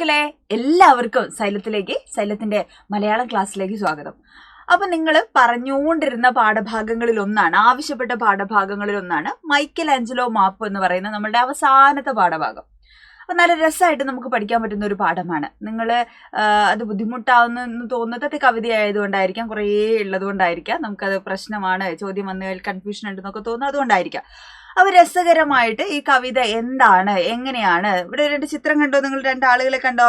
മക്കളെ, എല്ലാവർക്കും സൈലത്തിന്റെ മലയാളം ക്ലാസ്സിലേക്ക് സ്വാഗതം. അപ്പൊ നിങ്ങൾ പറഞ്ഞുകൊണ്ടിരുന്ന ആവശ്യപ്പെട്ട പാഠഭാഗങ്ങളിൽ ഒന്നാണ് മൈക്കൽ ആഞ്ചലോ മാപ്പ് എന്ന് പറയുന്ന നമ്മളുടെ അവസാനത്തെ പാഠഭാഗം. അപ്പൊ നല്ല രസമായിട്ട് നമുക്ക് പഠിക്കാൻ പറ്റുന്ന ഒരു പാഠമാണ്. നിങ്ങൾ അത് ബുദ്ധിമുട്ടാവുന്നെന്ന് തോന്നുന്നത് കവിതയായതുകൊണ്ടായിരിക്കാം, കുറേ ഉള്ളത് കൊണ്ടായിരിക്കാം, നമുക്കത് പ്രശ്നമാണ്, ചോദ്യം വന്നാൽ കൺഫ്യൂഷൻ ഉണ്ടെന്നൊക്കെ തോന്നുന്നത് അതുകൊണ്ടായിരിക്കാം. അപ്പൊ രസകരമായിട്ട് ഈ കവിത എന്താണ്, എങ്ങനെയാണ്, ഇവിടെ രണ്ട് ചിത്രം കണ്ടോ, നിങ്ങൾ രണ്ടാളുകളെ കണ്ടോ?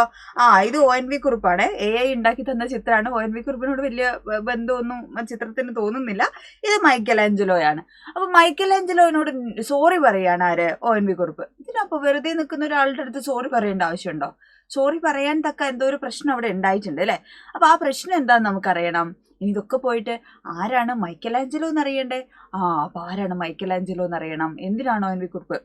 ഇത് ONV കുറുപ്പാണ്, AI ഉണ്ടാക്കി തന്ന ചിത്രമാണ്. ONV കുറുപ്പിനോട് വലിയ ബന്ധമൊന്നും ചിത്രത്തിന് തോന്നുന്നില്ല. ഇത് മൈക്കൽ ആഞ്ചലോയാണ്. അപ്പൊ മൈക്കൽ ആഞ്ചലോനോട് സോറി പറയാണ് ആര്? ONV കുറുപ്പ്. ഇതിനപ്പോ വെറുതെ നിൽക്കുന്ന ഒരാളുടെ അടുത്ത് സോറി പറയേണ്ട ആവശ്യമുണ്ടോ? സോറി പറയാൻ തക്ക എന്തോ ഒരു പ്രശ്നം അവിടെ ഉണ്ടായിട്ടുണ്ട് അല്ലെ. അപ്പൊ ആ പ്രശ്നം എന്താന്ന് നമുക്കറിയണം. ഇനി ഇതൊക്കെ പോയിട്ട് ആരാണ് മൈക്കൽ ആഞ്ചലോ എന്നറിയണ്ടേ? അപ്പൊ ആരാണ് മൈക്കൽ ആഞ്ചലോ എന്നറിയണം. എന്തിനാണോ ONV കുറുപ്പ്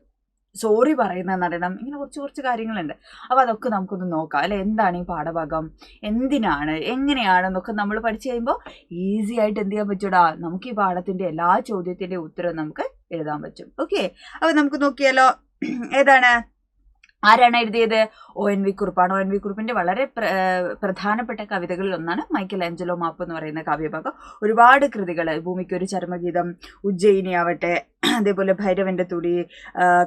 സോറി പറയുന്നതെന്ന് അറിയണം. ഇങ്ങനെ കുറച്ച് കാര്യങ്ങളുണ്ട്. അപ്പൊ അതൊക്കെ നമുക്കൊന്ന് നോക്കാം അല്ലെ. എന്താണ് ഈ പാഠഭാഗം, എന്തിനാണ്, എങ്ങനെയാണെന്നൊക്കെ നമ്മൾ പഠിച്ചു കഴിയുമ്പോൾ ഈസി ആയിട്ട് എന്ത് ചെയ്യാൻ പറ്റൂടാ, നമുക്ക് ഈ പാഠത്തിന്റെ എല്ലാ ചോദ്യത്തിന്റെ ഉത്തരവും നമുക്ക് എഴുതാൻ പറ്റും. ഓക്കെ, അപ്പൊ നമുക്ക് നോക്കിയാലോ. ഏതാണ്, ആരാണ് എഴുതിയത്? ONV കുറുപ്പാണ്. ONV കുറുപ്പിന്റെ വളരെ പ്രധാനപ്പെട്ട കവിതകളിൽ ഒന്നാണ് മൈക്കൽ ആഞ്ചലോ മാപ്പ് എന്ന് പറയുന്ന കാവ്യഭാഗം. ഒരുപാട് കൃതികൾ, ഭൂമിക്കൊരു ചരമഗീതം, ഉജ്ജയിനി ആവട്ടെ, അതേപോലെ ഭൈരവന്റെ തുടി,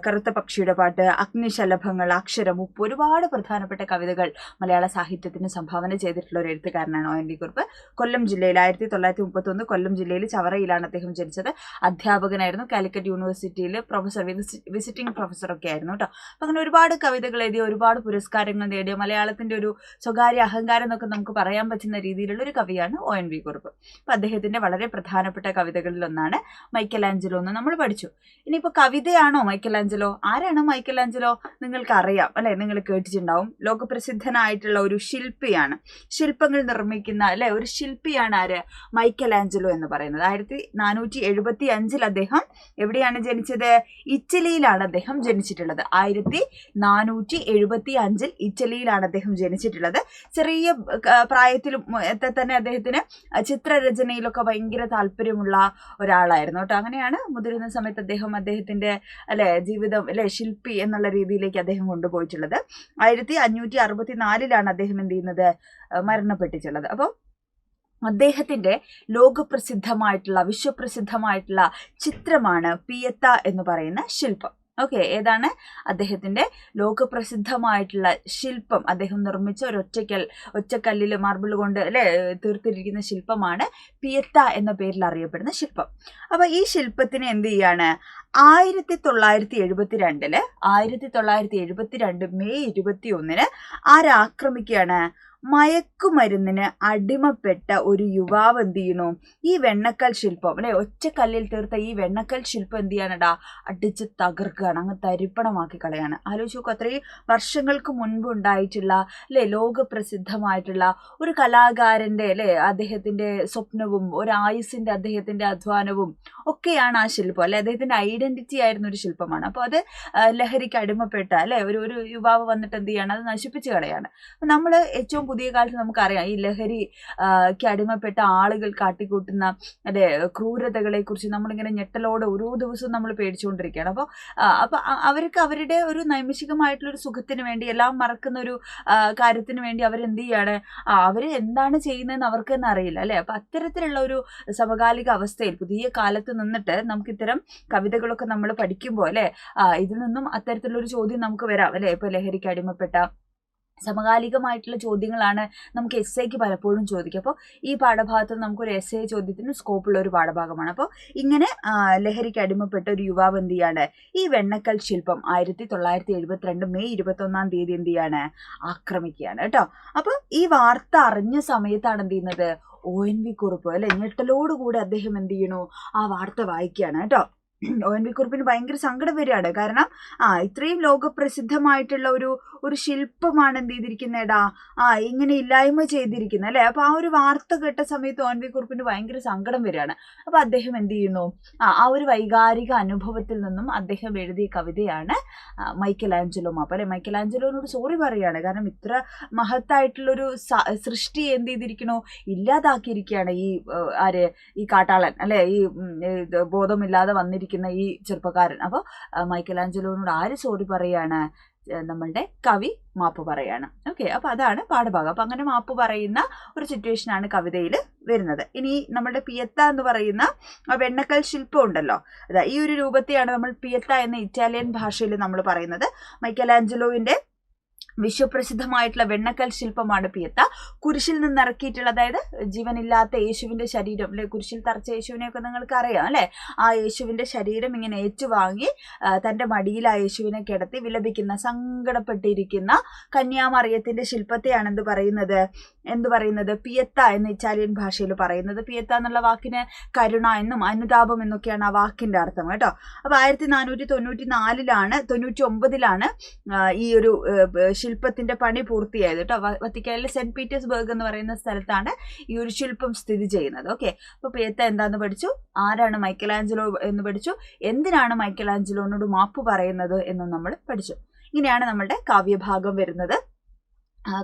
കറുത്ത പക്ഷിയുടെ പാട്ട്, അഗ്നിശലഭങ്ങൾ, അക്ഷരം, ഉപ്പ്, ഒരുപാട് പ്രധാനപ്പെട്ട കവിതകൾ മലയാള സാഹിത്യത്തിന് സംഭാവന ചെയ്തിട്ടുള്ള ഒരു എഴുത്തുകാരനാണ് ONV കുറുപ്പ്. കൊല്ലം ജില്ലയിൽ 1931 കൊല്ലം ജില്ലയിൽ ചവറയിലാണ് അദ്ദേഹം ജനിച്ചത്. അധ്യാപകനായിരുന്നു. കാലിക്കറ്റ് യൂണിവേഴ്സിറ്റിയിൽ പ്രൊഫസർ, വിസിറ്റിംഗ് പ്രൊഫസറൊക്കെ ആയിരുന്നു കേട്ടോ. അപ്പൊ അങ്ങനെ ഒരുപാട് കവിതകൾ എഴുതിയ, ഒരുപാട് പുരസ്കാരങ്ങൾ നേടിയ, മലയാളത്തിന്റെ ഒരു സ്വകാര്യ അഹങ്കാരം എന്നൊക്കെ നമുക്ക് പറയാൻ പറ്റുന്ന രീതിയിലുള്ള ഒരു കവിയാണ് ONV കുറുപ്പ്. അപ്പൊ അദ്ദേഹത്തിന്റെ വളരെ പ്രധാനപ്പെട്ട കവിതകളിൽ ഒന്നാണ് മൈക്കൽ ആഞ്ചലോ എന്ന് നമ്മൾ പഠിച്ചു. ഇനിയിപ്പോ കവിതയാണോ മൈക്കൽ ആഞ്ചലോ? ആരാണ് മൈക്കൽ ആഞ്ചലോ? നിങ്ങൾക്ക് അറിയാം അല്ലെ, നിങ്ങൾ കേട്ടിട്ടുണ്ടാവും. ലോകപ്രസിദ്ധനായിട്ടുള്ള ഒരു ശില്പിയാണ്, ശില്പങ്ങൾ നിർമ്മിക്കുന്ന അല്ലെ ഒരു ശില്പിയാണ് ആര്? മൈക്കൽ ആഞ്ചലോ എന്ന് പറയുന്നത്. 1475 അദ്ദേഹം എവിടെയാണ് ജനിച്ചത്? ഇറ്റലിയിലാണ് അദ്ദേഹം ജനിച്ചിട്ടുള്ളത്. 1475 ഇറ്റലിയിലാണ് അദ്ദേഹം ജനിച്ചിട്ടുള്ളത്. ചെറിയ പ്രായത്തിലും തന്നെ അദ്ദേഹത്തിന് ചിത്രരചനയിലൊക്കെ ഭയങ്കര താല്പര്യമുള്ള ഒരാളായിരുന്നു കേട്ടോ. അങ്ങനെയാണ് മുതിരുന്ന സമയത്ത് അദ്ദേഹത്തിന്റെ ജീവിതം ശില്പി എന്നുള്ള രീതിയിലേക്ക് അദ്ദേഹം കൊണ്ടുപോയിട്ടുള്ളത്. 1564 അദ്ദേഹം എന്ത് ചെയ്യുന്നത്? മരണപ്പെട്ടിട്ടുള്ളത്. അപ്പോൾ അദ്ദേഹത്തിന്റെ ലോകപ്രസിദ്ധമായിട്ടുള്ള, വിശ്വപ്രസിദ്ധമായിട്ടുള്ള ചിത്രമാണ് പിയത്ത എന്ന് പറയുന്ന ശില്പം. ഓക്കെ, ഏതാണ് അദ്ദേഹത്തിന്റെ ലോകപ്രസിദ്ധമായിട്ടുള്ള ശില്പം? അദ്ദേഹം നിർമ്മിച്ച ഒരു ഒറ്റക്കല്ലിൽ മാർബിൾ കൊണ്ട് തീർത്തിരിക്കുന്ന ശില്പമാണ് പിയത്ത എന്ന പേരിൽ അറിയപ്പെടുന്ന ശില്പം. അപ്പൊ ഈ ശില്പത്തിന് എന്ത് ചെയ്യാണ്? 1972 മെയ് 21 ആരാക്രമിക്കുകയാണ്? മയക്കുമരുന്നിന് അടിമപ്പെട്ട ഒരു യുവാവ് എന്ത് ചെയ്യുന്നു? ഈ വെണ്ണക്കൽ ശില്പം ഒറ്റക്കല്ലിൽ തീർത്ത ഈ വെണ്ണക്കൽ ശില്പം എന്ത് ചെയ്യാനടാ? അടിച്ച് തകർക്കുകയാണ്, അങ്ങ് തരിപ്പണമാക്കി കളയാണ്. ആലോചിച്ച് നോക്കുക, അത്രയും വർഷങ്ങൾക്ക് മുൻപ് ഉണ്ടായിട്ടുള്ള ലോകപ്രസിദ്ധമായിട്ടുള്ള ഒരു കലാകാരന്റെ അദ്ദേഹത്തിന്റെ സ്വപ്നവും ഒരു ആയുസിന്റെ അദ്ദേഹത്തിന്റെ അധ്വാനവും ഒക്കെയാണ് ആ ശില്പം അദ്ദേഹത്തിന്റെ ഐഡന്റിറ്റി ആയിരുന്ന ഒരു ശില്പമാണ്. അപ്പൊ അത് ലഹരിക്ക് അടിമപ്പെട്ട ഒരു യുവാവ് വന്നിട്ട് എന്ത് ചെയ്യാണ്? അത് നശിപ്പിച്ചു കളയാണ്. അപ്പൊ നമ്മൾ ഏറ്റവും പുതിയ കാലത്ത് നമുക്കറിയാം ഈ ലഹരിക്ക് അടിമപ്പെട്ട ആളുകൾ കാട്ടിക്കൂട്ടുന്ന ക്രൂരതകളെ കുറിച്ച് നമ്മളിങ്ങനെ ഞെട്ടലോടെ ഓരോ ദിവസവും നമ്മൾ പേടിച്ചുകൊണ്ടിരിക്കുകയാണ്. അപ്പൊ അവർക്ക് അവരുടെ ഒരു നൈമിഷികമായിട്ടുള്ള ഒരു സുഖത്തിന് വേണ്ടി, എല്ലാം മറക്കുന്ന ഒരു കാര്യത്തിന് വേണ്ടി അവരെന്ത് ചെയ്യാണ്? അവര് എന്താണ് ചെയ്യുന്നതെന്ന് അവർക്ക് തന്നെ അറിയില്ല അപ്പൊ അത്തരത്തിലുള്ള ഒരു സമകാലിക അവസ്ഥയിൽ പുതിയ കാലത്ത് നിന്നിട്ട് നമുക്ക് ഇത്തരം കവിതകളൊക്കെ നമ്മൾ പഠിക്കുമ്പോൾ ഇതിൽ നിന്നും അത്തരത്തിലുള്ള ഒരു ചോദ്യം നമുക്ക് വരാം ഇപ്പൊ ലഹരിക്ക് അടിമപ്പെട്ട സമകാലികമായിട്ടുള്ള ചോദ്യങ്ങളാണ് നമുക്ക് എസ്സേക്ക് പലപ്പോഴും ചോദിക്കുക. അപ്പോൾ ഈ പാഠഭാഗത്ത് നമുക്കൊരു എസ്സേ ചോദ്യത്തിന് സ്കോപ്പുള്ള ഒരു പാഠഭാഗമാണ്. അപ്പോൾ ഇങ്ങനെ ലഹരിക്ക് അടിമപ്പെട്ട ഒരു യുവാവ് എന്ത് ചെയ്യാണ്? ഈ വെണ്ണക്കൽ ശില്പം 1972 മെയ് 21 എന്ത് ചെയ്യാണ്? ആക്രമിക്കുകയാണ് കേട്ടോ. അപ്പോൾ ഈ വാർത്ത അറിഞ്ഞ സമയത്താണ് എന്ത് ചെയ്യുന്നത്? ONV കുറുപ്പ് ഞെട്ടലോടുകൂടി അദ്ദേഹം എന്ത് ചെയ്യണു? ആ വാർത്ത വായിക്കുകയാണ് കേട്ടോ. ONV കുറുപ്പിന് ഭയങ്കര സങ്കടം വരികയാണ്. കാരണം ഇത്രയും ലോകപ്രസിദ്ധമായിട്ടുള്ള ഒരു ശില്പമാണ് എന്ത് ചെയ്തിരിക്കുന്നേടാ ഇങ്ങനെ ഇല്ലായ്മ ചെയ്തിരിക്കുന്നത് അപ്പൊ ആ ഒരു വാർത്ത കേട്ട സമയത്ത് ONV കുറുപ്പിന് ഭയങ്കര സങ്കടം വരികയാണ്. അപ്പൊ അദ്ദേഹം എന്ത് ചെയ്യുന്നു? ആ ഒരു വൈകാരിക അനുഭവത്തിൽ നിന്നും അദ്ദേഹം എഴുതിയ കവിതയാണ് മൈക്കൽ ആഞ്ചലോ മാപ്പ് മൈക്കൽ ആഞ്ചലോനോട് സോറി പറയാണ്. കാരണം ഇത്ര മഹത്തായിട്ടുള്ളൊരു സൃഷ്ടി എന്ത് ചെയ്തിരിക്കണോ? ഇല്ലാതാക്കിയിരിക്കുകയാണ് ഈ കാട്ടാളൻ ഈ ബോധമില്ലാതെ വന്നിരിക്കുന്ന ഈ ചെറുപ്പക്കാരൻ. അപ്പോൾ മൈക്കൽ ആഞ്ചലോനോട് ആര് സോറി പറയാണ്? നമ്മളുടെ കവി മാപ്പ് പറയാണ്. ഓക്കെ, അപ്പൊ അതാണ് പാഠഭാഗം. അപ്പൊ അങ്ങനെ മാപ്പ് പറയുന്ന ഒരു സിറ്റുവേഷനാണ് കവിതയിൽ വരുന്നത്. ഇനി നമ്മുടെ പിയത്ത എന്ന് പറയുന്ന വെണ്ണക്കൽ ശില്പം ഉണ്ടല്ലോ, അതാ ഈ ഒരു രൂപത്തെയാണ് നമ്മൾ പിയത്ത എന്ന ഇറ്റാലിയൻ ഭാഷയിൽ നമ്മൾ പറയുന്നത്. മൈക്കലാഞ്ചലോവിന്റെ വിശ്വപ്രസിദ്ധമായിട്ടുള്ള വെണ്ണക്കൽ ശില്പമാണ് പിയത്ത. കുരിശിൽ നിന്നിറക്കിയിട്ടുള്ള, അതായത് ജീവനില്ലാത്ത യേശുവിന്റെ ശരീരം അല്ലെ, കുരിശിൽ തറച്ച യേശുവിനെയൊക്കെ നിങ്ങൾക്ക് അറിയാം അല്ലെ, ആ യേശുവിന്റെ ശരീരം ഇങ്ങനെ ഏറ്റുവാങ്ങി തന്റെ മടിയിൽ ആ യേശുവിനെ കിടത്തി വിലപിക്കുന്ന, സങ്കടപ്പെട്ടിരിക്കുന്ന കന്യാമറിയത്തിന്റെ ശില്പത്തെയാണ് എന്ത് പറയുന്നത് പിയത്ത എന്ന് ഇറ്റാലിയൻ ഭാഷയിൽ പറയുന്നത്. പിയത്ത എന്നുള്ള വാക്കിന് കരുണ എന്നും അനുതാപം എന്നൊക്കെയാണ് ആ വാക്കിന്റെ അർത്ഥം കേട്ടോ. അപ്പൊ 1494-99 ഈ ഒരു ശില്പത്തിന്റെ പണി പൂർത്തിയായത് കേട്ടോ. വത്തിക്കാനിലെ സെന്റ് പീറ്റേഴ്സ്ബർഗ് എന്ന് പറയുന്ന സ്ഥലത്താണ് ഈ ഒരു ശില്പം സ്ഥിതി ചെയ്യുന്നത്. ഓക്കെ, അപ്പൊ പിയത്ത എന്താന്ന് പഠിച്ചു, ആരാണ് മൈക്കലാഞ്ചലോ എന്ന് പഠിച്ചു, എന്തിനാണ് മൈക്കലാഞ്ചലോനോട് മാപ്പ് പറയുന്നത് എന്നും നമ്മൾ പഠിച്ചു. ഇങ്ങനെയാണ് നമ്മളുടെ കാവ്യഭാഗം വരുന്നത്.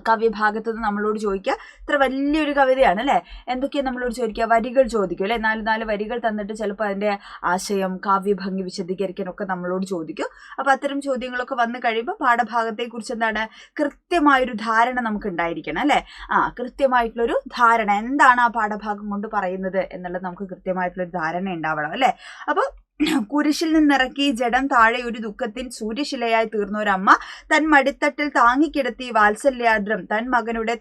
കാവ്യഭാഗത്ത് നിന്ന് നമ്മളോട് ചോദിക്കുക, ഇത്ര വലിയൊരു കവിതയാണ് അല്ലെ, എന്തൊക്കെയാ നമ്മളോട് ചോദിക്കുക, വരികൾ ചോദിക്കും അല്ലെ, 4 വരികൾ തന്നിട്ട് ചിലപ്പോൾ അതിന്റെ ആശയം, കാവ്യഭംഗി വിശദീകരിക്കാനൊക്കെ നമ്മളോട് ചോദിക്കും. അപ്പൊ അത്തരം ചോദ്യങ്ങളൊക്കെ വന്നു കഴിയുമ്പോൾ പാഠഭാഗത്തെ കുറിച്ച് എന്താണ് കൃത്യമായൊരു ധാരണ നമുക്ക് ഉണ്ടായിരിക്കണം അല്ലെ. കൃത്യമായിട്ടുള്ളൊരു ധാരണ, എന്താണ് ആ പാഠഭാഗം കൊണ്ട് പറയുന്നത് എന്നുള്ളത് നമുക്ക് കൃത്യമായിട്ടുള്ളൊരു ധാരണ ഉണ്ടാവണം അല്ലെ. അപ്പൊ കുരിശിൽ നിന്നിറക്കി ജഡം താഴെ ഒരു ദുഃഖത്തിൽ സൂര്യശിലയായി തീർന്നൊരമ്മ തൻ മടിത്തട്ടിൽ താങ്ങിക്കിടത്തി വാത്സല്യാദ്രം തൻ മകനുടെ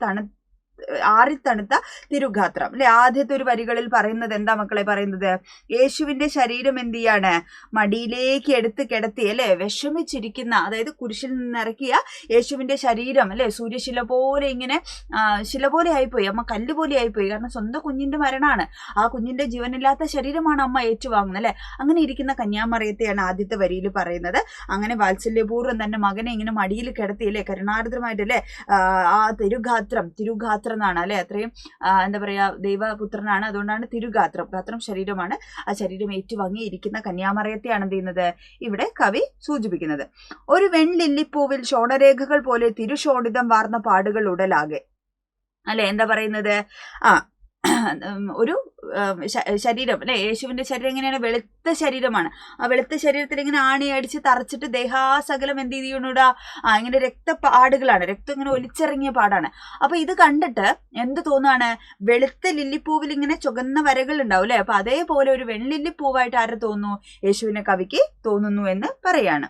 ആറിത്തണുത്ത തിരുഗാത്രം അല്ലെ. ആദ്യത്തെ ഒരു വരികളിൽ പറയുന്നത് എന്താ മക്കളെ പറയുന്നത്, യേശുവിന്റെ ശരീരം എന്ത് ചെയ്യാണ്, മടിയിലേക്ക് എടുത്ത് കിടത്തി അല്ലെ, വിഷമിച്ചിരിക്കുന്ന, അതായത് കുരിശിൽ നിന്നിറക്കിയ യേശുവിന്റെ ശരീരം അല്ലെ, സൂര്യശില പോലെ ഇങ്ങനെ ശില പോലെ ആയിപ്പോയി, അമ്മ കല്ല് പോലെ ആയിപ്പോയി, കാരണം സ്വന്തം കുഞ്ഞിന്റെ മരണമാണ്, ആ കുഞ്ഞിന്റെ ജീവനില്ലാത്ത ശരീരമാണ് അമ്മ ഏറ്റുവാങ്ങുന്നത് അല്ലെ. അങ്ങനെ ഇരിക്കുന്ന കന്യാമറിയത്തെയാണ് ആദ്യത്തെ വരിയിൽ പറയുന്നത്. അങ്ങനെ വാത്സല്യപൂർവ്വം തന്റെ മകനെ ഇങ്ങനെ മടിയിൽ കിടത്തി അല്ലെ, കരുണാർദ്രമായിട്ടല്ലേ, ആ തിരുഗാത്രം എന്നാണ് അല്ലെ, അത്രയും എന്താ പറയാ ദൈവപുത്രനാണ്, അതുകൊണ്ടാണ് ഗാത്രം ശരീരമാണ്, ആ ശരീരം ഏറ്റുവാങ്ങി ഇരിക്കുന്ന കന്യാമറിയത്തെയാണ് എന്ത് ചെയ്യുന്നത് ഇവിടെ കവി സൂചിപ്പിക്കുന്നത്. ഒരു വെൺലില്ലിപ്പൂവിൽ ശോണരേഖകൾ പോലെ തിരുശോണിതം വാർന്ന പാടുകൾ ഉടലാകെ അല്ലെ. എന്താ പറയുന്നത്, ഒരു ശരീരം അല്ലെ, യേശുവിന്റെ ശരീരം എങ്ങനെയാണ്, വെളുത്ത ശരീരമാണ്. ആ വെളുത്ത ശരീരത്തിൽ ഇങ്ങനെ ആണി അടിച്ച് തറച്ചിട്ട് ദേഹാസകലം എന്ത് ചെയ്യണൂടാ, ഇങ്ങനെ രക്തപ്പാടുകളാണ്, രക്തം ഇങ്ങനെ ഒലിച്ചിറങ്ങിയ പാടാണ്. അപ്പൊ ഇത് കണ്ടിട്ട് എന്ത് തോന്നുകയാണ്, വെളുത്ത ലില്ലിപ്പൂവിൽ ഇങ്ങനെ ചുവന്ന വരകൾ ഉണ്ടാവും അല്ലെ. അപ്പൊ അതേപോലെ ഒരു വെൺലില്ലിപ്പൂവായിട്ട് ആരെ തോന്നുന്നു, യേശുവിനെ കവിക്ക് തോന്നുന്നു എന്ന് പറയാണ്.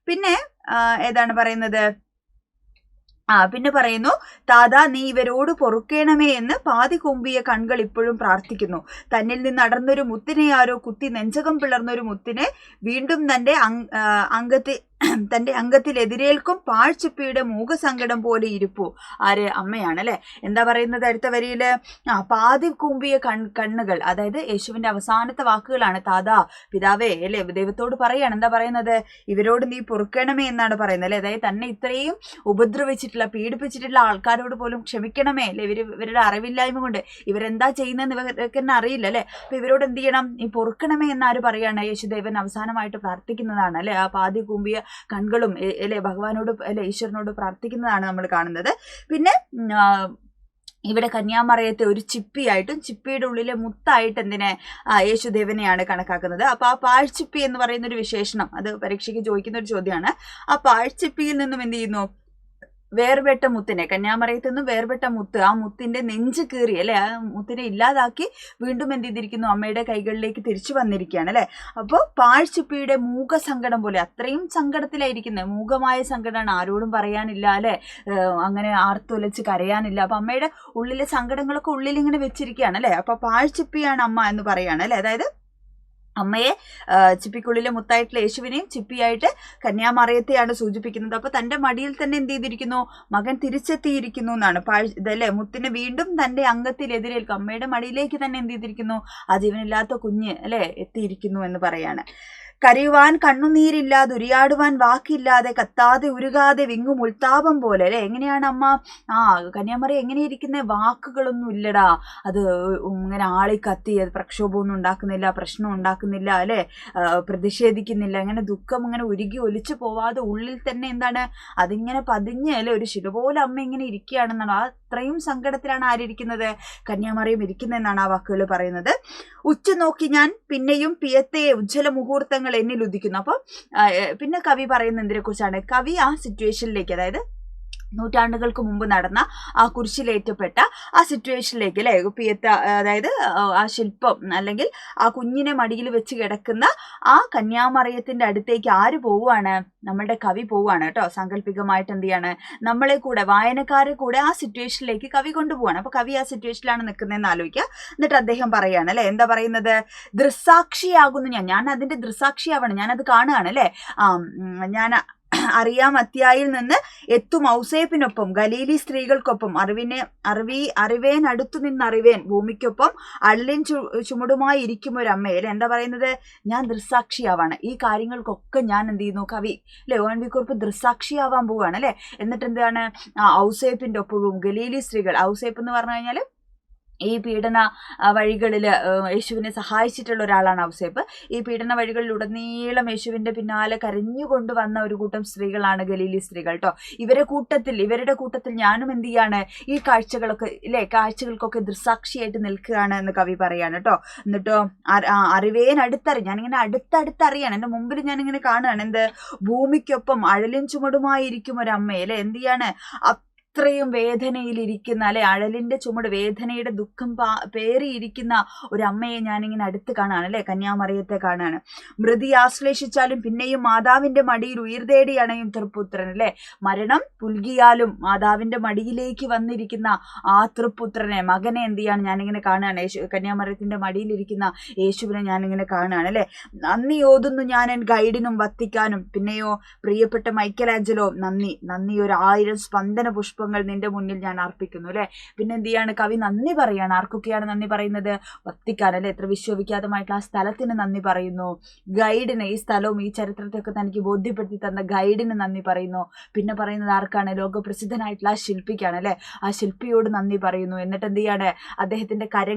പിന്നെ ഏതാണ് പറയുന്നത്, പിന്നെ പറയുന്നു, താതാ നീ ഇവരോട് പൊറുക്കേണമേ എന്ന് പാതി കൊമ്പിയ കൺകൾ ഇപ്പോഴും പ്രാർത്ഥിക്കുന്നു. തന്നിൽ നിന്ന് അടർന്നൊരു മുത്തിനെ ആരോ കുത്തി നെഞ്ചകം പിളർന്നൊരു മുത്തിനെ വീണ്ടും തന്റെ അംഗത്തിൽ എതിരേൽക്കും പാഴ്ചിപ്പിയുടെ മൂകസങ്കടം പോലെ ഇരിപ്പു. ആര്, അമ്മയാണ് അല്ലെ. എന്താ പറയുന്നത് അടുത്ത വരിയില്, പാതി കൂമ്പിയ കണ്ണുകൾ, അതായത് യേശുവിന്റെ അവസാനത്തെ വാക്കുകളാണ്, താതാ പിതാവേ അല്ലെ, ദൈവത്തോട് പറയാണ്. എന്താ പറയുന്നത്, ഇവരോട് നീ പൊറുക്കണമേ എന്നാണ് പറയുന്നത് അല്ലെ. അതായത് തന്നെ ഇത്രയും ഉപദ്രവിച്ചിട്ടുള്ള പീഡിപ്പിച്ചിട്ടുള്ള ആൾക്കാരോട് പോലും ക്ഷമിക്കണമേ അല്ലെ. ഇവരുടെ അറിവില്ലായ്മ കൊണ്ട് ഇവരെന്താ ചെയ്യുന്നതെന്ന് ഇവർക്ക് തന്നെ അറിയില്ല അല്ലെ. അപ്പൊ ഇവരോട് എന്ത് ചെയ്യണം, ഈ പൊറുക്കണമേ എന്നാര് പറയാണ്, യേശുദേവൻ അവസാനമായിട്ട് പ്രാർത്ഥിക്കുന്നതാണ് അല്ലെ. ആ പാതി കൂമ്പിയ കൺകളും അല്ലെ ഭഗവാനോട് അല്ലെ ഈശ്വരനോട് പ്രാർത്ഥിക്കുന്നതാണ് നമ്മൾ കാണുന്നത്. പിന്നെ ഇവിടെ കന്യാമറിയത്തെ ഒരു ചിപ്പിയായിട്ടും ചിപ്പിയുടെ ഉള്ളിലെ മുത്തായിട്ട് എന്തിനെ യേശുദേവനെയാണ് കണക്കാക്കുന്നത്. അപ്പൊ ആ പാഴ്ചിപ്പി എന്ന് പറയുന്ന ഒരു വിശേഷണം, അത് പരീക്ഷയ്ക്ക് ചോദിക്കുന്ന ഒരു ചോദ്യമാണ്. ആ പാഴ്ചിപ്പിയിൽ നിന്നും എന്ത് ചെയ്യുന്നു, വേർപെട്ട മുത്തിനെ, കന്യാമറിയത്തിൽ നിന്നും വേർപെട്ട മുത്ത്, ആ മുത്തിന്റെ നെഞ്ച് കീറി അല്ലെ, ആ മുത്തിനെ ഇല്ലാതാക്കി വീണ്ടും എന്ത് ചെയ്തിരിക്കുന്നു, അമ്മയുടെ കൈകളിലേക്ക് തിരിച്ചു വന്നിരിക്കുകയാണ് അല്ലെ. അപ്പോൾ പാഴ്ചിപ്പിയുടെ മൂകസങ്കടം പോലെ, അത്രയും സങ്കടത്തിലായിരിക്കുന്നത്, മൂകമായ സങ്കടമാണ്, ആരോടും പറയാനില്ല അല്ലെ, അങ്ങനെ ആർത്തുലച്ച് കരയാനില്ല. അപ്പൊ അമ്മയുടെ ഉള്ളിലെ സങ്കടങ്ങളൊക്കെ ഉള്ളിൽ ഇങ്ങനെ വെച്ചിരിക്കുകയാണ് അല്ലെ. അപ്പൊ പാഴ്ചിപ്പിയാണ് അമ്മ എന്ന് പറയാണ് അല്ലെ. അതായത് അമ്മയെ ചിപ്പിക്കുള്ളിലെ മുത്തായിട്ടുള്ള യേശുവിനെയും ചിപ്പിയായിട്ട് കന്യാമറിയത്തെയാണ് സൂചിപ്പിക്കുന്നത്. അപ്പൊ തന്റെ മടിയിൽ തന്നെ എന്ത് ചെയ്തിരിക്കുന്നു, മകൻ തിരിച്ചെത്തിയിരിക്കുന്നു എന്നാണ്. ഇതല്ലേ, മുത്തിനെ വീണ്ടും തന്റെ അംഗത്തിൽ എതിരേൽക്കും, അമ്മയുടെ മടിയിലേക്ക് തന്നെ എന്ത് ചെയ്തിരിക്കുന്നു, ആ ജീവനില്ലാത്ത കുഞ്ഞ് അല്ലെ എത്തിയിരിക്കുന്നു എന്ന് പറയാണ്. കരയുവാൻ കണ്ണുനീരില്ലാതെ, ഉരിയാടുവാൻ വാക്കില്ലാതെ, കത്താതെ ഉരുകാതെ വിങ്ങും ഉൾത്താപം പോലെ അല്ലെ. എങ്ങനെയാണ് അമ്മ, കന്യാമറിയ എങ്ങനെ ഇരിക്കുന്നത്, വാക്കുകളൊന്നും ഇല്ലടാ, അത് ഇങ്ങനെ ആളി കത്തി, അത് പ്രക്ഷോഭമൊന്നും ഉണ്ടാക്കുന്നില്ല, പ്രശ്നം ഉണ്ടാക്കുന്നില്ല അല്ലെ, പ്രതിഷേധിക്കുന്നില്ല, അങ്ങനെ ദുഃഖം ഇങ്ങനെ ഉരുകി ഒലിച്ചു പോവാതെ ഉള്ളിൽ തന്നെ എന്താണ് അതിങ്ങനെ പതിഞ്ഞ് അല്ലെ, ഒരു ശില പോലെ അമ്മ ഇങ്ങനെ ഇരിക്കുകയാണെന്നാണ്. അത്രയും സങ്കടത്തിലാണ് ആരിയ്ക്കുന്നത്, കന്യാമറിയം ഇരിക്കുന്നതെന്നാണ് ആ വാക്കുകൾ പറയുന്നത്. ഉച്ച നോക്കി ഞാൻ പിന്നെയും പിയത്തെ ഉജ്ജ്വല മുഹൂർത്തങ്ങൾ എന്നിൽ ഉദിക്കുന്നു. അപ്പം പിന്നെ കവി പറയുന്ന എന്തിനെ കുറിച്ചാണ്? കവി ആ സിറ്റുവേഷനിലേക്ക്, അതായത് നൂറ്റാണ്ടുകൾക്ക് മുമ്പ് നടന്ന ആ കുരിശിലേറ്റപ്പെട്ട ആ സിറ്റുവേഷനിലേക്ക് അല്ലേ, പിയത്ത, അതായത് ആ ശില്പം അല്ലെങ്കിൽ ആ കുഞ്ഞിനെ മടിയിൽ വെച്ച് കിടക്കുന്ന ആ കന്യാമറിയത്തിന്റെ അടുത്തേക്ക് ആര് പോവുകയാണ്? നമ്മളുടെ കവി പോവുകയാണ് കേട്ടോ. സാങ്കല്പികമായിട്ട് എന്ത് ചെയ്യാണ്, നമ്മളെ കൂടെ, വായനക്കാരെ കൂടെ ആ സിറ്റുവേഷനിലേക്ക് കവി കൊണ്ടുപോവാണ്. അപ്പൊ കവി ആ സിറ്റുവേഷനിലാണ് നിൽക്കുന്നതെന്ന് ആലോചിക്കുക. എന്നിട്ട് അദ്ദേഹം പറയാണ് അല്ലെ, എന്താ പറയുന്നത്? ദൃസാക്ഷിയാകുന്നു ഞാൻ അതിന്റെ ദൃസാക്ഷിയാവണം, ഞാനത് കാണുകയാണ് അല്ലെ. ഞാൻ അറിയാം അത്യായിൽ നിന്ന് എത്തും ഔസേപ്പിനൊപ്പം, ഗലീലി സ്ത്രീകൾക്കൊപ്പം, അറിവേൻ അടുത്തു നിന്ന് അറിവേൻ, ഭൂമിക്കൊപ്പം അള്ളിൻ ചുമടുമായി ഇരിക്കും ഒരു അമ്മയെ. എന്താ പറയുന്നത്? ഞാൻ ദൃസാക്ഷിയാവാണ്. ഈ കാര്യങ്ങൾക്കൊക്കെ ഞാൻ എന്ത് ചെയ്യുന്നു? കവി അല്ലെ, ONV കുറുപ്പ് ദൃസാക്ഷിയാവാൻ പോവുകയാണ് അല്ലെ. എന്നിട്ട് എന്താണ്? ഔസേപ്പിന്റെ ഒപ്പവും ഗലീലി സ്ത്രീകൾ, ഔസേപ്പ് എന്ന് പറഞ്ഞു കഴിഞ്ഞാൽ ഈ പീഡന വഴികളിൽ യേശുവിനെ സഹായിച്ചിട്ടുള്ള ഒരാളാണ് ഔസേപ്പ്. ഈ പീഡന വഴികളിലുടനീളം യേശുവിന്റെ പിന്നാലെ കരഞ്ഞുകൊണ്ട് വന്ന ഒരു കൂട്ടം സ്ത്രീകളാണ് ഗലീലി സ്ത്രീകൾ കേട്ടോ. ഇവരുടെ കൂട്ടത്തിൽ ഞാനും എന്ത് ചെയ്യാണ്? ഈ കാഴ്ചകൾക്കൊക്കെ ദൃസാക്ഷിയായിട്ട് നിൽക്കുകയാണ് എന്ന് കവി പറയാണ് കേട്ടോ. എന്നിട്ടോ അറിവേൻ അടുത്തറിയാം, ഞാനിങ്ങനെ അടുത്തറിയാണ്, എൻ്റെ മുമ്പിൽ ഞാനിങ്ങനെ കാണുകയാണ്. എന്ത്? ഭൂമിക്കൊപ്പം അഴലിൻ ചുമടുമായി ഇരിക്കും ഒരമ്മയെ അല്ലെ. എന്ത് ചെയ്യാണ്? അത്രയും വേദനയിലിരിക്കുന്ന അല്ലെ, അഴലിന്റെ ചുമട്, വേദനയുടെ ദുഃഖം പേറിയിരിക്കുന്ന ഒരു അമ്മയെ ഞാനിങ്ങനെ അടുത്ത് കാണാണ് അല്ലെ, കന്യാമറിയത്തെ കാണാണ്. മൃതി ആശ്ലേഷിച്ചാലും പിന്നെയും മാതാവിന്റെ മടിയിൽ ഉയിർ തേടി അണയും തൃപ്പുത്രൻ അല്ലെ. മരണം പുൽകിയാലും മാതാവിന്റെ മടിയിലേക്ക് വന്നിരിക്കുന്ന ആ തൃപ്പുത്രനെ, മകനെ എന്ത് ചെയ്യാണ്? ഞാനിങ്ങനെ കാണുകയാണ്. കന്യാമറിയത്തിന്റെ മടിയിലിരിക്കുന്ന യേശുവിനെ ഞാനിങ്ങനെ കാണുകയാണ് അല്ലെ. നന്ദി ഓതുന്നു ഞാൻ എൻ ഗൈഡിനും വത്തിക്കാനും. പിന്നെയോ പ്രിയപ്പെട്ട മൈക്കലാഞ്ചലോ, നന്ദി 1000 സ്പന്ദന പുഷ്പങ്ങൾ നിന്റെ മുന്നിൽ ഞാൻ അർപ്പിക്കുന്നു അല്ലെ. പിന്നെ എന്ത് ചെയ്യാണ്? കവി നന്ദി പറയാണ്. ആർക്കൊക്കെയാണ് നന്ദി പറയുന്നത്? വത്തിക്കാൻ അല്ലെ, എത്ര വിശ്വവിഖ്യാതമായിട്ടുള്ള ആ സ്ഥലത്തിന് നന്ദി പറയുന്നു. ഗൈഡിന്, ഈ സ്ഥലവും ഈ ചരിത്രത്തെയൊക്കെ തനിക്ക് ബോധ്യപ്പെടുത്തി തന്ന ഗൈഡിന് നന്ദി പറയുന്നു. പിന്നെ പറയുന്നത് ആർക്കാണ്? ലോകപ്രസിദ്ധനായിട്ടുള്ള ആ ശില്പിക്കാണ് അല്ലെ. ആ ശില്പിയോട് നന്ദി പറയുന്നു. എന്നിട്ട് എന്ത് ചെയ്യാണ്? അദ്ദേഹത്തിന്റെ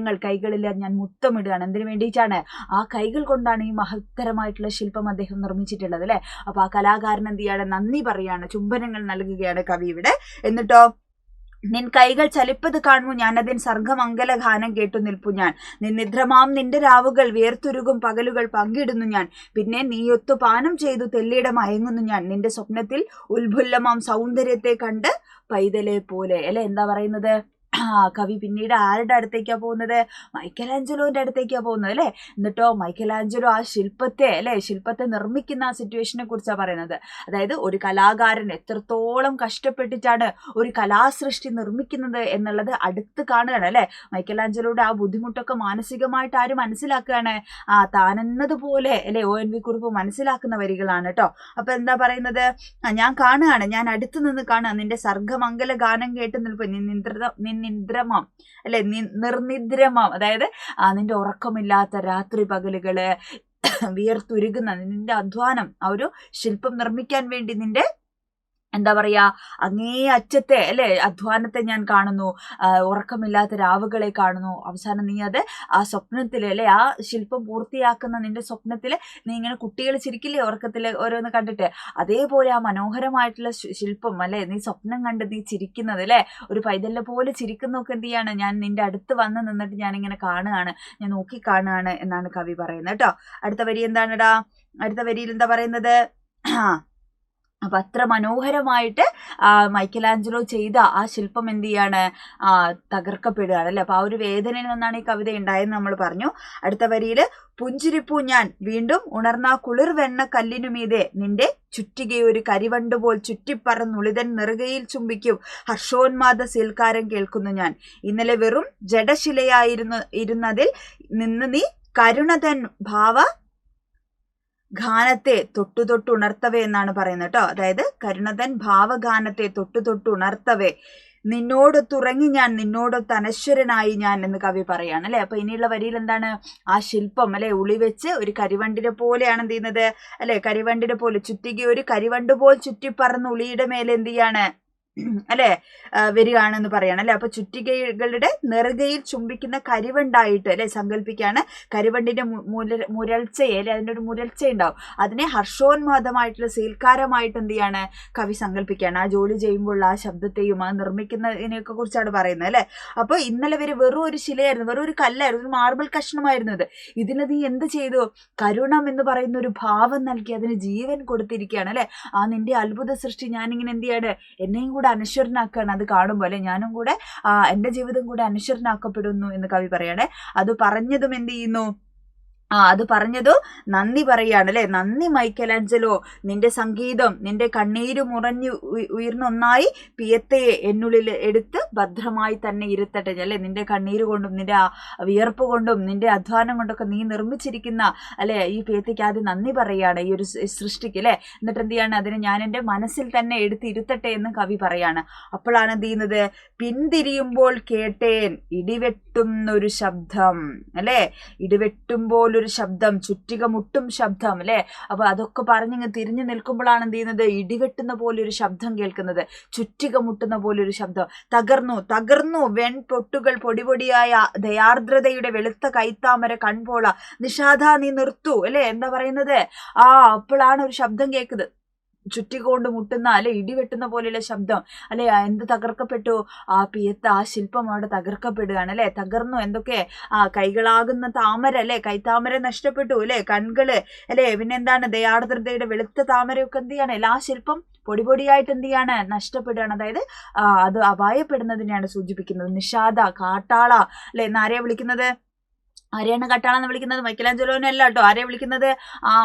കൈകളിൽ ഞാൻ മുത്തമിടുകയാണ്. എന്തിനു വേണ്ടിയിട്ടാണ്? ആ കൈകൾ കൊണ്ടാണ് ഈ മഹത്തരമായിട്ടുള്ള ശില്പം അദ്ദേഹം നിർമ്മിച്ചിട്ടുള്ളത് അല്ലെ. അപ്പൊ ആ കലാകാരൻ എന്ത് ചെയ്യാണ്? നന്ദി പറയാണ്, ചുംബനങ്ങൾ നൽകുകയാണ് കവി ഇവിടെ. എന്നിട്ടോ നിൻ കൈകൾ ചലിപ്പത് കാണുമോ ഞാനതിൻ സർഗമംഗല ഗാനം കേട്ടു നിൽപ്പു ഞാൻ. നിന്നിദ്രമാം നിന്റെ രാവുകൾ വിയർത്തുരുകും പകലുകൾ പങ്കിടുന്നു ഞാൻ. പിന്നെ നീയൊത്തു പാനം ചെയ്തു തെല്ലിട മയങ്ങുന്നു ഞാൻ. നിന്റെ സ്വപ്നത്തിൽ ഉത്ഫുല്ലമാം സൗന്ദര്യത്തെ കണ്ട് പൈതലെ പോലെ അല്ലെ. എന്താ പറയുന്നത്? കവി പിന്നീട് ആരുടെ അടുത്തേക്കാ പോകുന്നത്? മൈക്കലാഞ്ചലോന്റെ അടുത്തേക്കാ പോകുന്നത് അല്ലെ. എന്നിട്ടോ മൈക്കലാഞ്ചലോ ആ ശില്പത്തെ നിർമ്മിക്കുന്ന ആ സിറ്റുവേഷനെ കുറിച്ചാണ് പറയുന്നത്. അതായത് ഒരു കലാകാരൻ എത്രത്തോളം കഷ്ടപ്പെട്ടിട്ടാണ് ഒരു കലാസൃഷ്ടി നിർമ്മിക്കുന്നത് എന്നുള്ളത് അടുത്ത് കാണുകയാണ് അല്ലെ. മൈക്കലാഞ്ചലോയുടെ ആ ബുദ്ധിമുട്ടൊക്കെ മാനസികമായിട്ട് ആര് മനസ്സിലാക്കുകയാണ്? താനെന്നതുപോലെ അല്ലെ ONV കുറുപ്പ് മനസ്സിലാക്കുന്ന വരികളാണ് കേട്ടോ. അപ്പൊ എന്താ പറയുന്നത്? ഞാൻ കാണുകയാണ്, ഞാൻ അടുത്ത് നിന്ന് കാണുക, നിന്റെ സർഗമംഗല ഗാനം കേട്ട് നിൽപ്പ്, നിദ്രമം അല്ലെ, നിർനിദ്രമം, അതായത് നിന്റെ ഉറക്കമില്ലാത്ത രാത്രി പകലുകള്, വിയർത്തുരുകുന്ന നിന്റെ അധ്വാനം, ആ ഒരു ശില്പം നിർമ്മിക്കാൻ വേണ്ടി നിന്റെ എന്താ പറയാ, അങ്ങേ അറ്റത്തെ അല്ലെ അധ്വാനത്തെ ഞാൻ കാണുന്നു. ഉറക്കമില്ലാത്ത രാവുകളെ കാണുന്നു. അവസാനം നീ അത് ആ സ്വപ്നത്തില് അല്ലെ, ആ ശില്പം പൂർത്തിയാക്കുന്ന നിന്റെ സ്വപ്നത്തില് നീ ഇങ്ങനെ കുട്ടികൾ ചിരിക്കില്ലേ ഉറക്കത്തില് ഓരോന്ന് കണ്ടിട്ട്, അതേപോലെ ആ മനോഹരമായിട്ടുള്ള ശില്പം അല്ലെ, നീ സ്വപ്നം കണ്ട് നീ ചിരിക്കുന്നത് അല്ലെ, ഒരു പൈതലിനെ പോലെ ചിരിക്കുന്നൊക്കെ എന്ത് ചെയ്യാണ്? ഞാൻ നിന്റെ അടുത്ത് വന്ന് നിന്നിട്ട് ഞാനിങ്ങനെ കാണുകയാണ്, ഞാൻ നോക്കി കാണുകയാണ് എന്നാണ് കവി പറയുന്നത് കേട്ടോ. അടുത്ത വരി എന്താണെടാ? അടുത്ത വരിയിൽ എന്താ പറയുന്നത്? അപ്പൊ അത്ര മനോഹരമായിട്ട് മൈക്കലാഞ്ചലോ ചെയ്ത ആ ശില്പം എന്ത് ചെയ്യാണ്? തകർക്കപ്പെടുകയാണ് അല്ലെ. അപ്പൊ ആ ഒരു വേദനയിൽ നിന്നാണ് ഈ കവിത ഉണ്ടായെന്ന് നമ്മൾ പറഞ്ഞു. അടുത്ത വരിയില് പുഞ്ചിരിപ്പൂ ഞാൻ വീണ്ടും ഉണർന്ന കുളിർ വെണ്ണ കല്ലിനുമീതെ നിന്റെ ചുറ്റികയൊരു കരിവണ്ടുപോൽ ചുറ്റിപ്പറന്നുളിതൻ നെറുകയിൽ ചുംബിക്കും ഹർഷോന്മാദ സീൽക്കാരം കേൾക്കുന്നു ഞാൻ. ഇന്നലെ വെറും ജഡശിലയായിരുന്നതിൽ നിന്ന് നീ കരുണതൻ ഭാവ ഗാനത്തെ തൊട്ടു ഉണർത്തവേ എന്നാണ് പറയുന്നത് കേട്ടോ. അതായത് കരുണതൻ ഭാവഗാനത്തെ തൊട്ടു ഉണർത്തവേ, നിന്നോടൊത്തുറങ്ങി ഞാൻ, നിന്നോടൊത്ത് അനശ്വരനായി ഞാൻ എന്ന് കവി പറയാണ് അല്ലെ. അപ്പൊ ഇനിയുള്ള വരിയിൽ എന്താണ്? ആ ശില്പം അല്ലെ ഉളിവെച്ച് ഒരു കരിവണ്ടിനെ പോലെയാണ് എന്ത് ചെയ്യുന്നത് അല്ലെ, കരിവണ്ടിനെ പോലെ ചുറ്റിക ഒരു കരിവണ്ട് പോൽ ചുറ്റിപ്പറന്ന് ഉളിയുടെ മേലെ എന്ത് ചെയ്യാണ്? അല്ലെ വരികയാണെന്ന് പറയാണ് അല്ലെ. അപ്പൊ ചുറ്റികകളുടെ നെറുകയിൽ ചുംബിക്കുന്ന കരിവണ്ടായിട്ട് അല്ലെ സങ്കല്പിക്കുകയാണ്. കരിവണ്ടിന്റെ മുരൾച്ചയെ അല്ലെ, അതിൻ്റെ ഒരു മുരൾച്ച ഉണ്ടാവും, അതിനെ ഹർഷോന്മാദമായിട്ടുള്ള സീൽക്കാരമായിട്ട് എന്ത് ചെയ്യാണ് കവി സങ്കല്പിക്കുകയാണ്. ആ ജോലി ചെയ്യുമ്പോൾ ആ ശബ്ദത്തെയും ആ നിർമ്മിക്കുന്നതിനെയൊക്കെ കുറിച്ചാണ് പറയുന്നത് അല്ലെ. അപ്പൊ ഇന്നലെ വരെ വെറും ഒരു ശിലയായിരുന്നു, വെറും ഒരു കല്ലായിരുന്നു, ഒരു മാർബിൾ കഷ്ണമായിരുന്നു ഇത്. ഇതിന് നീ എന്ത് ചെയ്തു? കരുണം എന്ന് പറയുന്ന ഒരു ഭാവം നൽകി അതിന് ജീവൻ കൊടുത്തിരിക്കുകയാണ് അല്ലെ. ആ നിന്റെ അത്ഭുത സൃഷ്ടി ഞാനിങ്ങനെ എന്ത് ചെയ്യാണ്, എന്നെയും കൂടെ അനശ്വരനാക്കുകയാണ്. അത് കാണുമ്പോൾ അല്ലെ ഞാനും കൂടെ എൻ്റെ ജീവിതം കൂടെ അനശ്വരനാക്കപ്പെടുന്നു എന്ന് കവി പറയണേ. അത് പറഞ്ഞതും എന്ത് ചെയ്യുന്നു, അത് പറഞ്ഞതു നന്ദി പറയാണ് അല്ലെ. നന്ദി മൈക്കലാഞ്ചലോ, നിന്റെ സംഗീതം നിന്റെ കണ്ണീര് മുറഞ്ഞു ഉയർന്നൊന്നായി പിയത്തയെ എന്നുള്ളിൽ എടുത്ത് ഭദ്രമായി തന്നെ ഇരുത്തട്ടെ അല്ലെ. നിന്റെ കണ്ണീര് കൊണ്ടും നിന്റെ വിയർപ്പ് കൊണ്ടും നിന്റെ അധ്വാനം കൊണ്ടൊക്കെ നീ നിർമ്മിച്ചിരിക്കുന്ന അല്ലെ ഈ പിയത്തയ്ക്ക് ആദ്യം നന്ദി പറയാണ്, ഈ ഒരു സൃഷ്ടിക്ക് അല്ലെ. എന്നിട്ട് എന്ത് ചെയ്യാണ്, അതിനെ ഞാൻ എൻ്റെ മനസ്സിൽ തന്നെ എടുത്ത് ഇരുത്തട്ടെ എന്ന് കവി പറയാണ്. അപ്പോഴാണ് എന്ത് ചെയ്യുന്നത്, പിന്തിരിയുമ്പോൾ കേട്ടേൻ ഇടിവെട്ടുന്നൊരു ശബ്ദം അല്ലെ. ഇടിവെട്ടുമ്പോൾ ഒരു ശബ്ദം, ചുറ്റിക മുട്ടും ശബ്ദം അല്ലെ. അപ്പൊ അതൊക്കെ പറഞ്ഞിങ്ങ് തിരിഞ്ഞു നിൽക്കുമ്പോഴാണ് എന്ത് ചെയ്യുന്നത്, ഇടിവെട്ടുന്ന പോലെ ഒരു ശബ്ദം കേൾക്കുന്നത്, ചുറ്റിക മുട്ടുന്ന പോലെ ഒരു ശബ്ദം. തകർന്നു വെൺപൊട്ടുകൾ പൊടിപൊടിയായ ദയാർദ്രതയുടെ വെളുത്ത കൈത്താമര കൺപോള, നിഷാദ നീ നിർത്തൂ അല്ലെ. എന്താ പറയുന്നത്, അപ്പോഴാണ് ഒരു ശബ്ദം കേൾക്കുന്നത്, ചുറ്റിക കൊണ്ട് മുട്ടുന്ന അല്ലെ ഇടിവെട്ടുന്ന പോലെയുള്ള ശബ്ദം അല്ലെ. എന്ത് തകർക്കപ്പെട്ടു, ആ പിയത്ത് ആ ശില്പം അവിടെ തകർക്കപ്പെടുകയാണ് അല്ലെ. തകർന്നു എന്തൊക്കെ, കൈകളാകുന്ന താമര അല്ലെ, കൈത്താമര നഷ്ടപ്പെട്ടു അല്ലെ, കൺകള് അല്ലെ, പിന്നെന്താണ് ദയാർദ്രതയുടെ വെളുത്ത താമരയൊക്കെ എന്ത് ചെയ്യാണ്, എല്ലാ ശില്പം പൊടിപൊടിയായിട്ട് എന്ത് ചെയ്യാണ്, നഷ്ടപ്പെടുകയാണ്. അതായത് അത് അപായപ്പെടുന്നതിനെയാണ് സൂചിപ്പിക്കുന്നത്. നിഷാദ, കാട്ടാള അല്ലെ എന്നാരെയാ വിളിക്കുന്നത്, ആരെയാണ് കാട്ടാളെന്ന് വിളിക്കുന്നത്, മൈക്കലാഞ്ചലോനെ അല്ല കേട്ടോ. ആരെയാണ് വിളിക്കുന്നത്,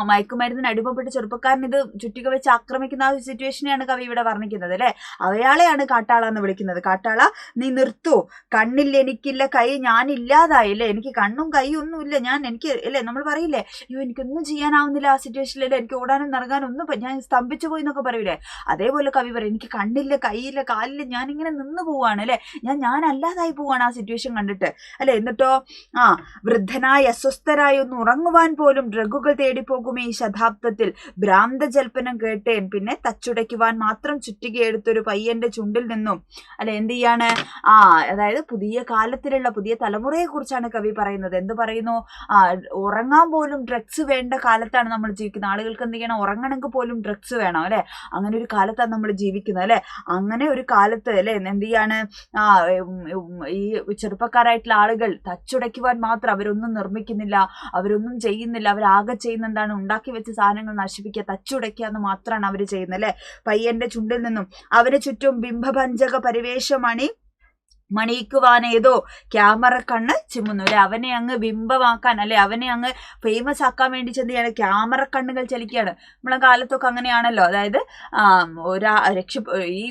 മയക്കുമരുന്നിന് അടിമപ്പെട്ട ചെറുപ്പക്കാരൻ ഇത് ചുറ്റിക വെച്ച് ആക്രമിക്കുന്ന ആ ഒരു സിറ്റുവേഷനെയാണ് കവി ഇവിടെ വർണ്ണിക്കുന്നത് അല്ലെ. അയാളെയാണ് കാട്ടാള എന്ന് വിളിക്കുന്നത്. കാട്ടാള നീ നിർത്തൂ, കണ്ണിൽ എനിക്കില്ല കൈ, ഞാൻ ഇല്ലാതായില്ലേ, എനിക്ക് കണ്ണും കൈയും ഒന്നുമില്ല, എനിക്ക് അല്ലേ നമ്മൾ പറയില്ലേ, അയ്യോ എനിക്കൊന്നും ചെയ്യാനാവുന്നില്ല ആ സിറ്റുവേഷനിലല്ലേ, എനിക്ക് ഓടാനും നിറങ്ങാനും ഒന്നും, ഞാൻ സ്തംഭിച്ചു പോയി എന്നൊക്കെ പറയൂലേ, അതേപോലെ കവി പറയും എനിക്ക് കണ്ണില്ല കൈയില്ല കാലില്ല, ഞാനിങ്ങനെ നിന്ന് പോവാണ് അല്ലെ, ഞാൻ അല്ലാതായി പോവാണ് ആ സിറ്റുവേഷൻ കണ്ടിട്ട് അല്ലെ. എന്നിട്ടോ വൃദ്ധനായി അസ്വസ്ഥരായി ഒന്ന് ഉറങ്ങുവാൻ പോലും ഡ്രഗുകൾ തേടിപ്പോകുമേ ഈ ശതാബ്ദത്തിൽ, ഭ്രാന്തജൽപ്പനം കേട്ടേൻ, പിന്നെ തച്ചുടയ്ക്കുവാൻ മാത്രം ചുറ്റികയെടുത്തൊരു പയ്യന്റെ ചുണ്ടിൽ നിന്നും അല്ലെ. എന്ത് ചെയ്യാണ്, അതായത് പുതിയ കാലത്തിലുള്ള പുതിയ തലമുറയെ കുറിച്ചാണ് കവി പറയുന്നത്. എന്ത് പറയുന്നു, ഉറങ്ങാൻ പോലും ഡ്രഗ്സ് വേണ്ട കാലത്താണ് നമ്മൾ ജീവിക്കുന്നത്. ആളുകൾക്ക് എന്ത് ചെയ്യണം, ഉറങ്ങണമെങ്കിൽ പോലും ഡ്രഗ്സ് വേണം അല്ലെ. അങ്ങനെ ഒരു കാലത്താണ് നമ്മൾ ജീവിക്കുന്നത് അല്ലെ. അങ്ങനെ ഒരു കാലത്ത് അല്ലെ എന്ത് ചെയ്യാണ്, ഈ ചെറുപ്പക്കാരായിട്ടുള്ള ആളുകൾ തച്ചുടയ്ക്കുവാൻ മാത്രം, അവരൊന്നും നിർമ്മിക്കുന്നില്ല, അവരൊന്നും ചെയ്യുന്നില്ല, അവരാകെ ചെയ്യുന്ന എന്താണ്, ഉണ്ടാക്കി വെച്ച സാധനങ്ങൾ നശിപ്പിക്കുക, തച്ചുടയ്ക്കുക എന്ന് മാത്രമാണ് അവർ ചെയ്യുന്നത് അല്ലെ. പയ്യന്റെ ചുണ്ടിൽ നിന്നും അവന് ചുറ്റും ബിംബഭഞ്ജക മണിയിക്കുവാനേതോ ക്യാമറ കണ്ണ് ചിമ്മുന്നു അല്ലെ. അവനെ അങ്ങ് ബിംബമാക്കാൻ അല്ലെ, അവനെ അങ്ങ് ഫേമസ് ആക്കാൻ വേണ്ടി ചെന്തിയാണ് ക്യാമറ കണ്ണുകൾ ചലിക്കുകയാണ്. നമ്മളെ കാലത്തൊക്കെ അങ്ങനെയാണല്ലോ. അതായത് ഈ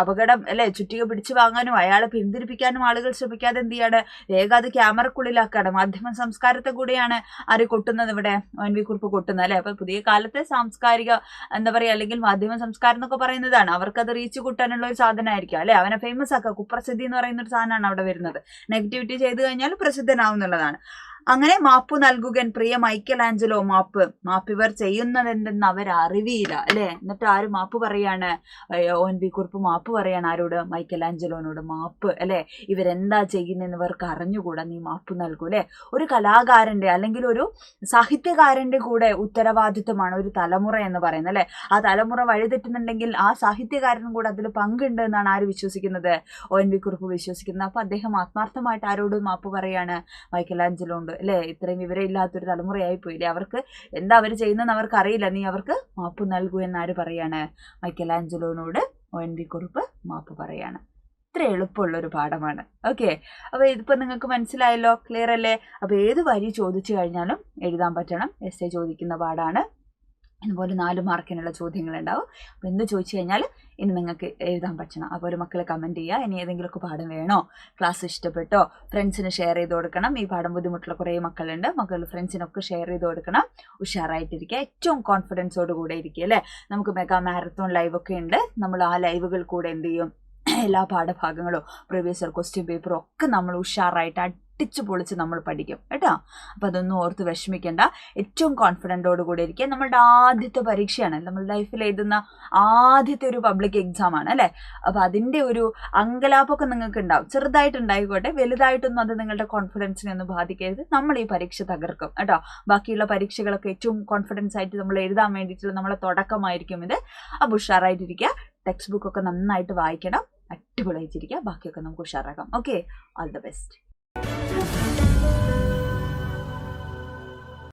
അപകടം അല്ലെ ചുറ്റിക പിടിച്ചു വാങ്ങാനും അയാളെ പിന്തിരിപ്പിക്കാനും ആളുകൾ ശ്രമിക്കാതെ എന്ത് ചെയ്യാണ്, വേഗം അത് ക്യാമറക്കുള്ളിലാക്കാണ്. മാധ്യമ സംസ്കാരത്തെ കൂടെയാണ് ആര് കൊട്ടുന്നത്, ഇവിടെ ONV കുറുപ്പ് കൊട്ടുന്നത് അല്ലെ. അപ്പൊ പുതിയ കാലത്തെ സാംസ്കാരിക എന്താ പറയുക, അല്ലെങ്കിൽ മാധ്യമ സംസ്കാരം എന്നൊക്കെ പറയുന്നതാണ്, അവർക്കത് റീച്ച് കൂട്ടാനുള്ള ഒരു സാധനമായിരിക്കും അല്ലെ. അവനെ ഫേമസ് ആക്കുക, കുപ്രസിദ്ധി എന്ന് പറയുന്ന ഒരു സാധനമാണ് അവിടെ വരുന്നത്. നെഗറ്റിവിറ്റി ചെയ്തു കഴിഞ്ഞാൽ പ്രസിദ്ധനാവുന്നുള്ളതാണ്. അങ്ങനെ മാപ്പു നൽകുകൻ പ്രിയ മൈക്കലാഞ്ചലോ, മാപ്പിവർ ചെയ്യുന്നതെന്തെന്ന് അവരറിവിയില്ല അല്ലെ. എന്നിട്ട് ആര് മാപ്പ് പറയാണ്, ONV കുറുപ്പ് മാപ്പ് പറയാണ് ആരോട്, മൈക്കലാഞ്ചലോനോട് മാപ്പ് അല്ലെ. ഇവരെന്താ ചെയ്യുന്നതെന്ന് ഇവർക്ക് അറിഞ്ഞുകൂടാ, നീ മാപ്പ് നൽകൂ അല്ലെ. ഒരു കലാകാരന്റെ അല്ലെങ്കിൽ ഒരു സാഹിത്യകാരന്റെ കൂടെ ഉത്തരവാദിത്വമാണ് ഒരു തലമുറ എന്ന് പറയുന്നത് അല്ലെ. ആ തലമുറ വഴിതെറ്റുന്നുണ്ടെങ്കിൽ ആ സാഹിത്യകാരനും കൂടെ അതിൽ പങ്കുണ്ട് എന്നാണ് ആര് വിശ്വസിക്കുന്നത്, ONV കുറുപ്പ് വിശ്വസിക്കുന്നത്. അപ്പൊ അദ്ദേഹം ആത്മാർത്ഥമായിട്ട് ആരോട് മാപ്പ് പറയാണ്, മൈക്കലാഞ്ചലോണ്ട് അല്ലെ. ഇത്രയും വിവരമില്ലാത്തൊരു തലമുറയായി പോയില്ലേ, അവർക്ക് എന്താ അവർ ചെയ്യുന്നതെന്ന് അവർക്ക് അറിയില്ല, നീ അവർക്ക് മാപ്പ് നൽകൂ എന്നാര് പറയാണ്, മൈക്കലാഞ്ചലോനോട് ONV കുറുപ്പ് മാപ്പ് പറയാണ്. ഇത്ര എളുപ്പമുള്ളൊരു പാഠമാണ്. ഓക്കെ, അപ്പോൾ ഇതിപ്പോൾ നിങ്ങൾക്ക് മനസ്സിലായല്ലോ, ക്ലിയർ അല്ലേ. അപ്പോൾ ഏത് വരി ചോദിച്ചു കഴിഞ്ഞാലും എഴുതാൻ പറ്റണം. എസ്സേ ചോദിക്കുന്ന പാടാണ്. ഇതുപോലെ 4 മാർക്കിനുള്ള ചോദ്യങ്ങളുണ്ടാവും. അപ്പോൾ എന്ത് ചോദിച്ചു കഴിഞ്ഞാൽ ഇനി നിങ്ങൾക്ക് എഴുതാൻ പറ്റണം. അപ്പോൾ ഒരു മക്കളെ കമൻറ്റ് ചെയ്യുക, ഇനി ഏതെങ്കിലുമൊക്കെ പാഠം വേണോ, ക്ലാസ് ഇഷ്ടപ്പെട്ടോ, ഫ്രണ്ട്സിന് ഷെയർ ചെയ്ത് കൊടുക്കണം. ഈ പാഠം ബുദ്ധിമുട്ടുള്ള കുറേ മക്കളുണ്ട്, ഫ്രണ്ട്സിനൊക്കെ ഷെയർ ചെയ്ത് കൊടുക്കണം. ഉഷാറായിട്ടിരിക്കുക, ഏറ്റവും കോൺഫിഡൻസോട് കൂടെ ഇരിക്കുക അല്ലേ. നമുക്ക് മെഗാ മാരത്തോൺ ലൈവൊക്കെ ഉണ്ട്. നമ്മൾ ആ ലൈവുകൾ കൂടെ എന്ത് ചെയ്യും, എല്ലാ പാഠഭാഗങ്ങളും പ്രീവിയസ് ഇയർ ക്വസ്റ്റ്യൻ പേപ്പറും ഒക്കെ നമ്മൾ ഉഷാറായിട്ട് അടിച്ചു പൊളിച്ച് നമ്മൾ പഠിക്കും കേട്ടോ. അപ്പോൾ അതൊന്നും ഓർത്ത് വിഷമിക്കേണ്ട. ഏറ്റവും കോൺഫിഡൻറ്റോട് കൂടി ഇരിക്കുക. നമ്മളുടെ ആദ്യത്തെ പരീക്ഷയാണ്, നമ്മൾ ലൈഫിൽ എഴുതുന്ന ആദ്യത്തെ ഒരു പബ്ലിക് എക്സാം ആണ് അല്ലേ. അപ്പോൾ അതിൻ്റെ ഒരു അങ്കലാപ്പൊക്കെ നിങ്ങൾക്ക് ഉണ്ടാവും, ചെറുതായിട്ടുണ്ടായിക്കോട്ടെ, വലുതായിട്ടൊന്നും അത് നിങ്ങളുടെ കോൺഫിഡൻസിനെ ഒന്നും ബാധിക്കരുത്. നമ്മൾ ഈ പരീക്ഷ തകർക്കും കേട്ടോ. ബാക്കിയുള്ള പരീക്ഷകളൊക്കെ ഏറ്റവും കോൺഫിഡൻസ് ആയിട്ട് നമ്മൾ എഴുതാൻ വേണ്ടിയിട്ടുള്ള നമ്മളെ തുടക്കമായിരിക്കും ഇത്. അപ്പോൾ ഉഷാറായിട്ടിരിക്കുക. ടെക്സ്റ്റ് ബുക്കൊക്കെ നന്നായിട്ട് വായിക്കണം, അടിപൊളിയായിട്ടിരിക്കുക. ബാക്കിയൊക്കെ നമുക്ക് ഉഷാറാക്കാം. Okay, all the best.